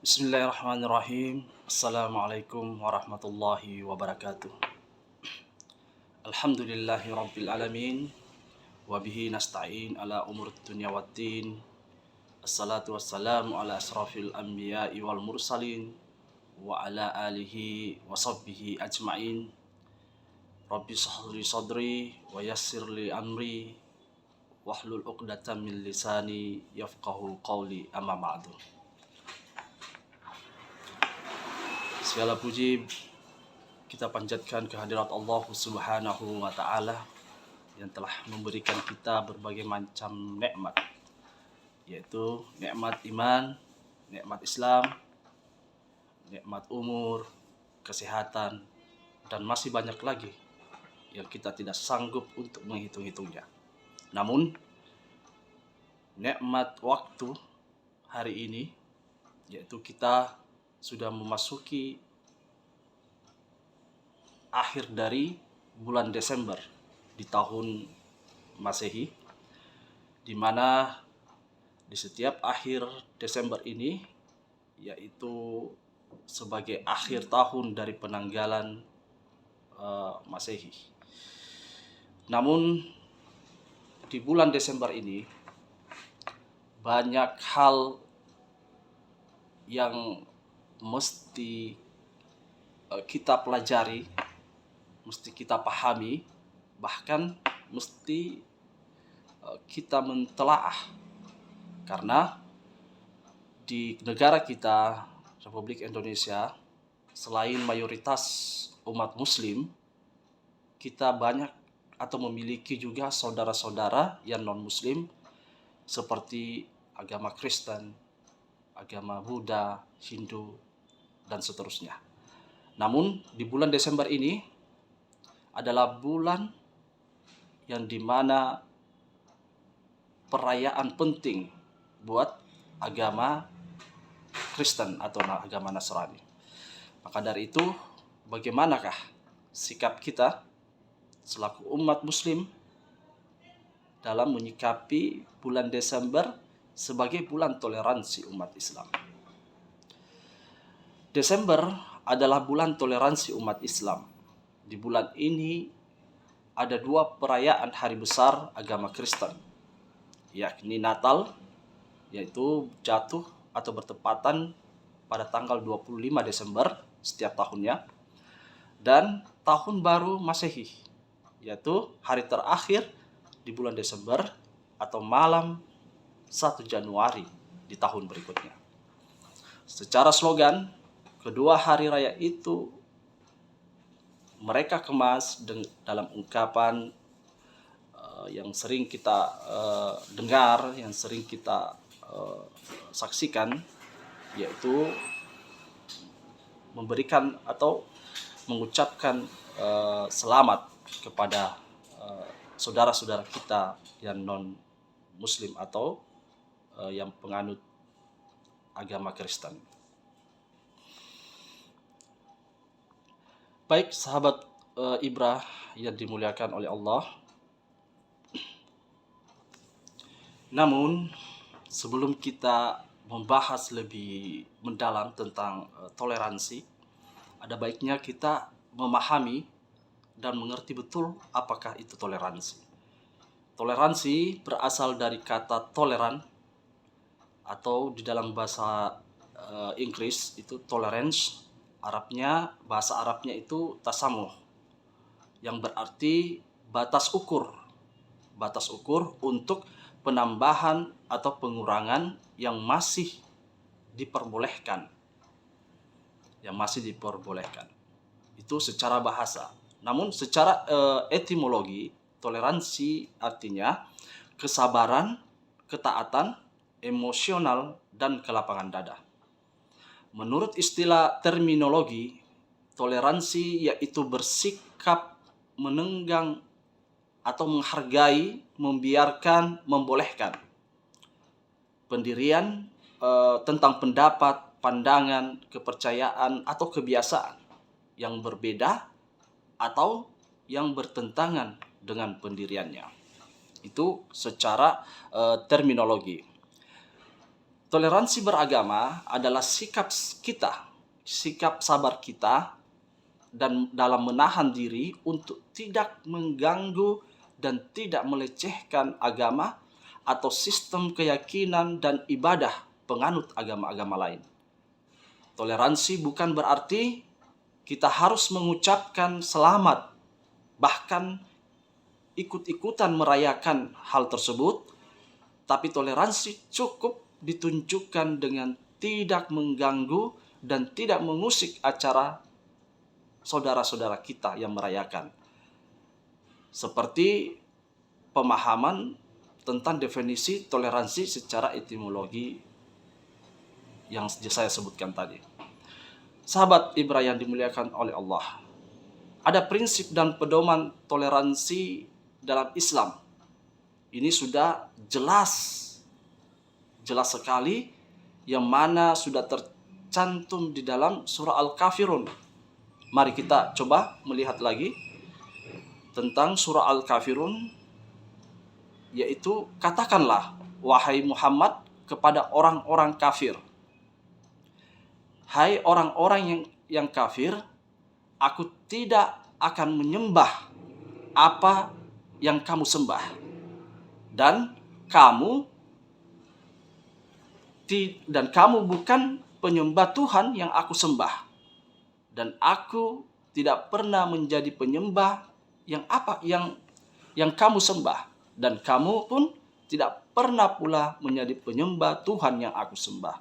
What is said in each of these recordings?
Bismillahirrahmanirrahim. Assalamualaikum warahmatullahi wabarakatuh. Alhamdulillahi rabbil alamin. Wabihi nasta'in ala umur dunya waddin. Assalatu wassalamu ala asrafil anbiya'i wal mursalin. Wa ala alihi wa sahbihi ajma'in. Rabbi sahli sadri wa yassir li amri. Wahlul uqdatan min lisani yafqahu qawli amma ba'du. Segala puji kita panjatkan kehadirat Allah Subhanahu wa Ta'ala yang telah memberikan kita berbagai macam nikmat, yaitu nikmat iman, nikmat Islam, nikmat umur, kesehatan, dan masih banyak lagi yang kita tidak sanggup untuk menghitung-hitungnya. Namun, nikmat waktu hari ini, yaitu kita sudah memasuki akhir dari bulan Desember di tahun Masehi, di mana di setiap akhir Desember ini, yaitu sebagai akhir tahun dari penanggalan Masehi. Namun di bulan Desember ini banyak hal yang mesti kita pelajari, mesti kita pahami, bahkan mesti kita mentelaah. Karena di negara kita, Republik Indonesia, selain mayoritas umat muslim, kita banyak atau memiliki juga saudara-saudara yang non-muslim seperti agama Kristen, agama Buddha, Hindu, dan seterusnya. Namun di bulan Desember ini adalah bulan yang dimana perayaan penting buat agama Kristen atau agama Nasrani. Maka dari itu, bagaimanakah sikap kita selaku umat muslim dalam menyikapi bulan Desember sebagai bulan toleransi umat Islam? Desember adalah bulan toleransi umat Islam. Di bulan ini ada dua perayaan hari besar agama Kristen, yakni Natal, yaitu jatuh atau bertepatan pada tanggal 25 Desember setiap tahunnya, dan Tahun Baru Masehi, yaitu hari terakhir di bulan Desember atau malam 1 Januari di tahun berikutnya. Secara slogan, kedua hari raya itu mereka kemas dalam ungkapan yang sering kita dengar, yang sering kita saksikan, yaitu memberikan atau mengucapkan selamat kepada saudara-saudara kita yang non-muslim atau yang penganut agama Kristen. Baik sahabat Ibrah yang dimuliakan oleh Allah. Namun sebelum kita membahas lebih mendalam tentang toleransi, ada baiknya kita memahami dan mengerti betul apakah itu toleransi. Toleransi berasal dari kata toleran, atau di dalam bahasa Inggris itu tolerance. Bahasa Arabnya itu tasamuh, yang berarti batas ukur untuk penambahan atau pengurangan yang masih diperbolehkan. Itu secara bahasa. Namun secara etimologi, toleransi artinya kesabaran, ketaatan, emosional, dan kelapangan dada. Menurut istilah terminologi, toleransi yaitu bersikap menenggang atau menghargai, membiarkan, membolehkan pendirian tentang pendapat, pandangan, kepercayaan, atau kebiasaan yang berbeda atau yang bertentangan dengan pendiriannya. Itu secara terminologi. Toleransi beragama adalah sikap kita, sikap sabar kita dan dalam menahan diri untuk tidak mengganggu dan tidak melecehkan agama atau sistem keyakinan dan ibadah penganut agama-agama lain. Toleransi bukan berarti kita harus mengucapkan selamat, bahkan ikut-ikutan merayakan hal tersebut, tapi toleransi cukup ditunjukkan dengan tidak mengganggu dan tidak mengusik acara saudara-saudara kita yang merayakan. Seperti pemahaman tentang definisi toleransi secara etimologi yang saya sebutkan tadi. Sahabat Ibrah yang dimuliakan oleh Allah, ada prinsip dan pedoman toleransi dalam Islam. Ini sudah jelas sekali, yang mana sudah tercantum di dalam surah Al-Kafirun. Mari kita coba melihat lagi tentang surah Al-Kafirun, yaitu katakanlah wahai Muhammad kepada orang-orang kafir, hai orang-orang yang kafir, aku tidak akan menyembah apa yang kamu sembah, dan kamu bukan penyembah Tuhan yang aku sembah, dan aku tidak pernah menjadi penyembah yang kamu sembah, dan kamu pun tidak pernah pula menjadi penyembah Tuhan yang aku sembah.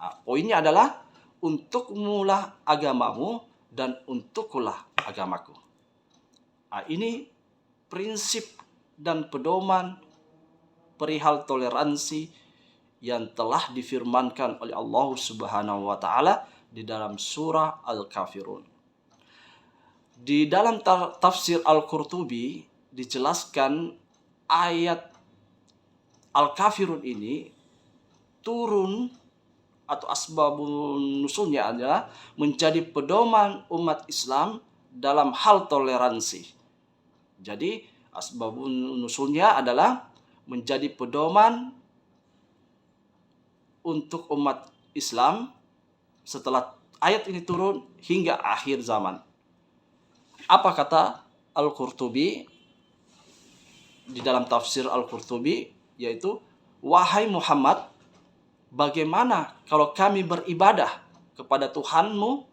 Nah, poinnya adalah untukmulah agamamu dan untukkulah agamaku. Nah, ini prinsip dan pedoman perihal toleransi yang telah difirmankan oleh Allah Subhanahu wa taala di dalam surah Al-Kafirun. Di dalam tafsir Al-Qurtubi dijelaskan ayat Al-Kafirun ini turun atau asbabun nusulnya adalah menjadi pedoman umat Islam dalam hal toleransi. Jadi asbabun nusulnya adalah menjadi pedoman untuk umat Islam setelah ayat ini turun hingga akhir zaman. Apa kata Al-Qurtubi di dalam tafsir Al-Qurtubi, yaitu wahai Muhammad, bagaimana kalau kami beribadah kepada Tuhanmu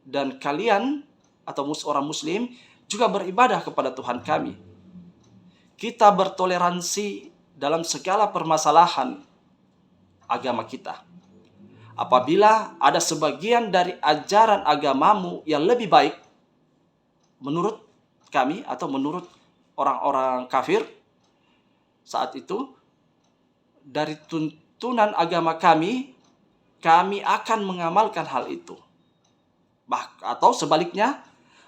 dan kalian atau orang muslim juga beribadah kepada Tuhan kami. Kita bertoleransi dalam segala permasalahan agama kita. Apabila ada sebagian dari ajaran agamamu yang lebih baik menurut kami atau menurut orang-orang kafir saat itu dari tuntunan agama kami akan mengamalkan hal itu. Atau sebaliknya,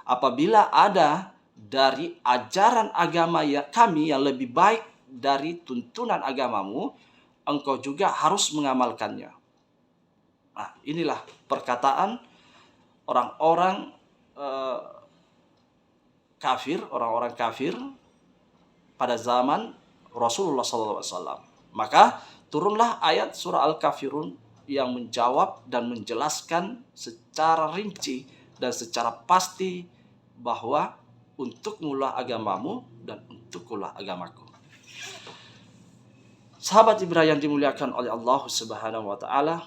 apabila ada dari ajaran agama kami yang lebih baik dari tuntunan agamamu, engkau juga harus mengamalkannya. Nah, inilah perkataan orang-orang kafir pada zaman Rasulullah SAW. Maka turunlah ayat surah Al-Kafirun yang menjawab dan menjelaskan secara rinci dan secara pasti bahwa untukmulah agamamu dan untukkulah agamaku. Sahabat Ibrah yang dimuliakan oleh Allah Subhanahu wa taala,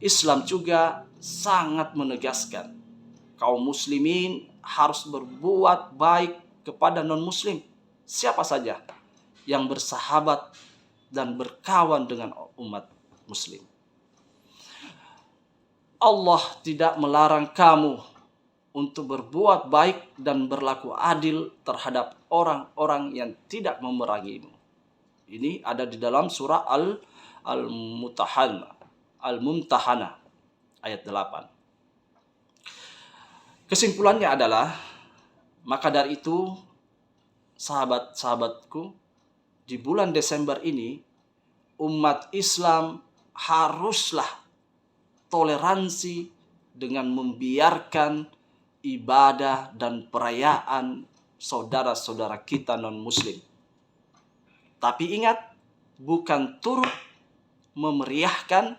Islam juga sangat menegaskan kaum muslimin harus berbuat baik kepada non-muslim, siapa saja yang bersahabat dan berkawan dengan umat muslim. Allah tidak melarang kamu untuk berbuat baik dan berlaku adil terhadap orang-orang yang tidak memerangimu. Ini ada di dalam surah Al-Mumtahanah ayat 8. Kesimpulannya adalah, maka dari itu sahabat-sahabatku, di bulan Desember ini umat Islam haruslah toleransi dengan membiarkan ibadah dan perayaan saudara-saudara kita non-muslim. Tapi ingat, bukan turut memeriahkan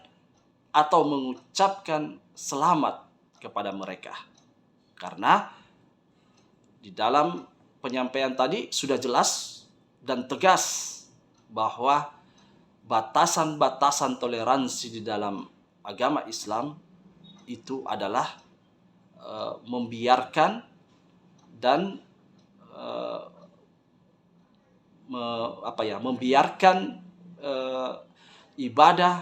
atau mengucapkan selamat kepada mereka. Karena di dalam penyampaian tadi sudah jelas dan tegas bahwa batasan-batasan toleransi di dalam agama Islam itu adalah membiarkan dan membiarkan ibadah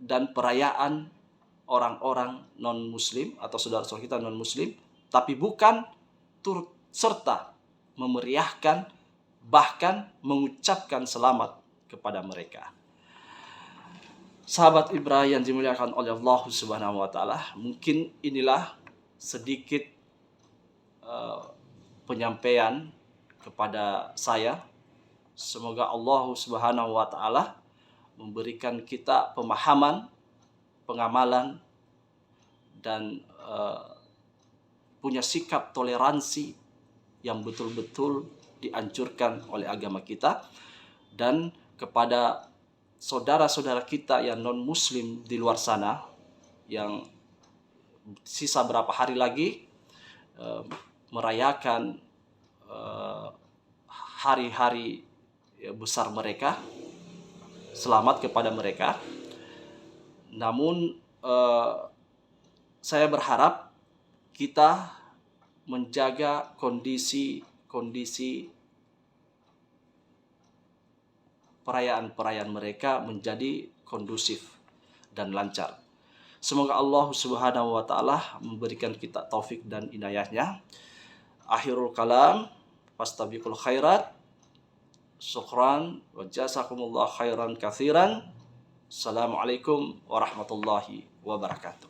dan perayaan orang-orang non-muslim atau saudara-saudara kita non-muslim, tapi bukan turut serta memeriahkan bahkan mengucapkan selamat kepada mereka. Sahabat Ibrahim yang dimuliakan oleh Allah Subhanahu wa taala, mungkin inilah sedikit penyampaian kepada saya. Semoga Allah Subhanahu wa taala memberikan kita pemahaman, pengamalan, dan punya sikap toleransi yang betul-betul dianjurkan oleh agama kita. Dan kepada saudara-saudara kita yang non-muslim di luar sana, yang sisa berapa hari lagi merayakan hari-hari besar mereka, selamat kepada mereka. Namun saya berharap kita menjaga kondisi perayaan-perayaan mereka menjadi kondusif dan lancar. Semoga Allah Subhanahu wa taala memberikan kita taufik dan inayahnya. Akhirul kalam, fastabiqul khairat. Syukran wa jazakumullah khairan katsiran. Assalamualaikum warahmatullahi wabarakatuh.